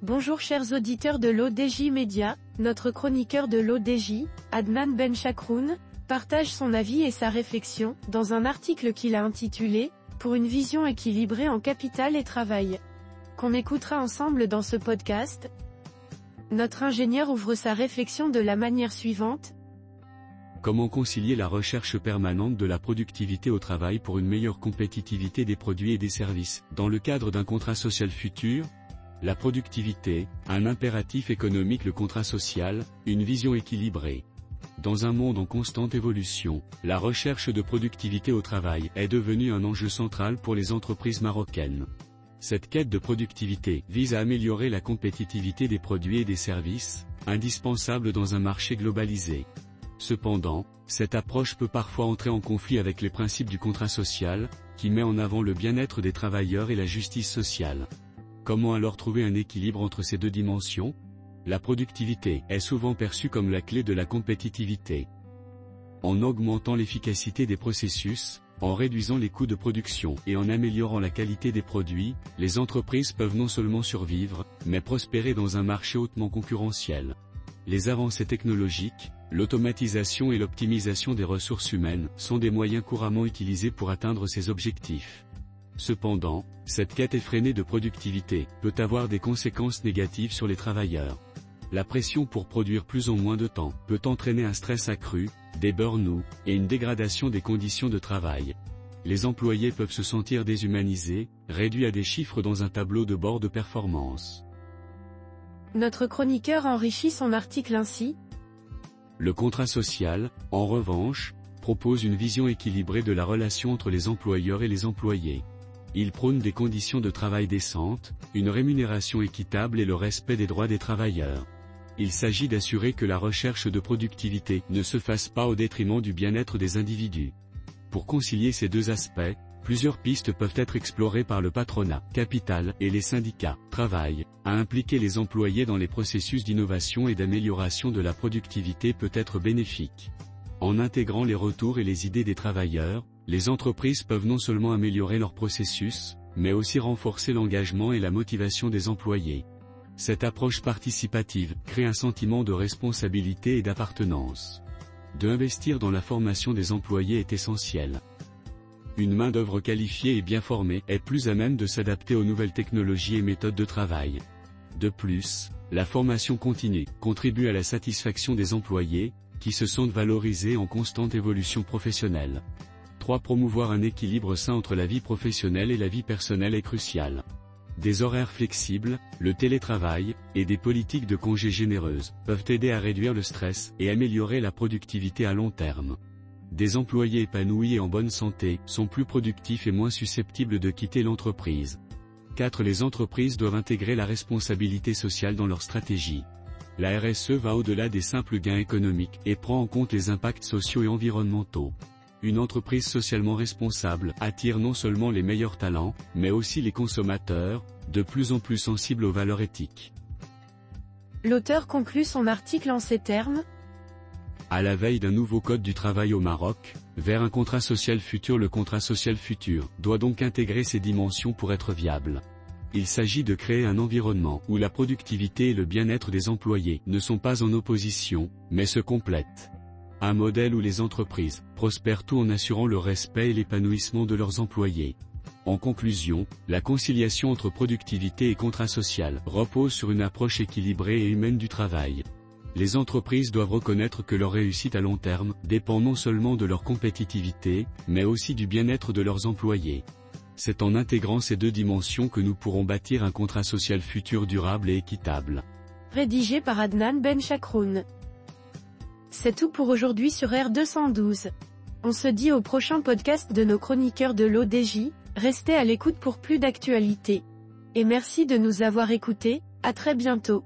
Bonjour chers auditeurs de l'ODJ Média, notre chroniqueur de l'ODJ, Adnan Benchakroun, partage son avis et sa réflexion, dans un article qu'il a intitulé « Pour une vision équilibrée en capital et travail », qu'on écoutera ensemble dans ce podcast. Notre ingénieur ouvre sa réflexion de la manière suivante. Comment concilier la recherche permanente de la productivité au travail pour une meilleure compétitivité des produits et des services, dans le cadre d'un contrat social futur? La productivité, un impératif économique, le contrat social, une vision équilibrée. Dans un monde en constante évolution, la recherche de productivité au travail est devenue un enjeu central pour les entreprises marocaines. Cette quête de productivité vise à améliorer la compétitivité des produits et des services, indispensables dans un marché globalisé. Cependant, cette approche peut parfois entrer en conflit avec les principes du contrat social, qui met en avant le bien-être des travailleurs et la justice sociale. Comment alors trouver un équilibre entre ces deux dimensions? La productivité est souvent perçue comme la clé de la compétitivité. En augmentant l'efficacité des processus, en réduisant les coûts de production et en améliorant la qualité des produits, les entreprises peuvent non seulement survivre, mais prospérer dans un marché hautement concurrentiel. Les avancées technologiques, l'automatisation et l'optimisation des ressources humaines sont des moyens couramment utilisés pour atteindre ces objectifs. Cependant, cette quête effrénée de productivité peut avoir des conséquences négatives sur les travailleurs. La pression pour produire plus en moins de temps peut entraîner un stress accru, des burn-out, et une dégradation des conditions de travail. Les employés peuvent se sentir déshumanisés, réduits à des chiffres dans un tableau de bord de performance. Notre chroniqueur enrichit son article ainsi. Le contrat social, en revanche, propose une vision équilibrée de la relation entre les employeurs et les employés. Il prône des conditions de travail décentes, une rémunération équitable et le respect des droits des travailleurs. Il s'agit d'assurer que la recherche de productivité ne se fasse pas au détriment du bien-être des individus. Pour concilier ces deux aspects, plusieurs pistes peuvent être explorées par le patronat, capital et les syndicats, travail, à impliquer les employés dans les processus d'innovation et d'amélioration de la productivité peut être bénéfique. En intégrant les retours et les idées des travailleurs, les entreprises peuvent non seulement améliorer leurs processus, mais aussi renforcer l'engagement et la motivation des employés. Cette approche participative crée un sentiment de responsabilité et d'appartenance. D'investir dans la formation des employés est essentiel. Une main-d'œuvre qualifiée et bien formée est plus à même de s'adapter aux nouvelles technologies et méthodes de travail. De plus, la formation continue contribue à la satisfaction des employés, qui se sentent valorisés en constante évolution professionnelle. 3. Promouvoir un équilibre sain entre la vie professionnelle et la vie personnelle est crucial. Des horaires flexibles, le télétravail, et des politiques de congés généreuses peuvent aider à réduire le stress et améliorer la productivité à long terme. Des employés épanouis et en bonne santé sont plus productifs et moins susceptibles de quitter l'entreprise. 4. Les entreprises doivent intégrer la responsabilité sociale dans leur stratégie. La RSE va au-delà des simples gains économiques et prend en compte les impacts sociaux et environnementaux. Une entreprise socialement responsable attire non seulement les meilleurs talents, mais aussi les consommateurs, de plus en plus sensibles aux valeurs éthiques. L'auteur conclut son article en ces termes. À la veille d'un nouveau code du travail au Maroc, vers un contrat social futur, le contrat social futur doit donc intégrer ces dimensions pour être viable. Il s'agit de créer un environnement où la productivité et le bien-être des employés ne sont pas en opposition, mais se complètent. Un modèle où les entreprises prospèrent tout en assurant le respect et l'épanouissement de leurs employés. En conclusion, la conciliation entre productivité et contrat social repose sur une approche équilibrée et humaine du travail. Les entreprises doivent reconnaître que leur réussite à long terme dépend non seulement de leur compétitivité, mais aussi du bien-être de leurs employés. C'est en intégrant ces deux dimensions que nous pourrons bâtir un contrat social futur durable et équitable. Rédigé par Adnan Benchakroun. C'est tout pour aujourd'hui sur R212. On se dit au prochain podcast de nos chroniqueurs de l'ODJ, restez à l'écoute pour plus d'actualités. Et merci de nous avoir écoutés, à très bientôt.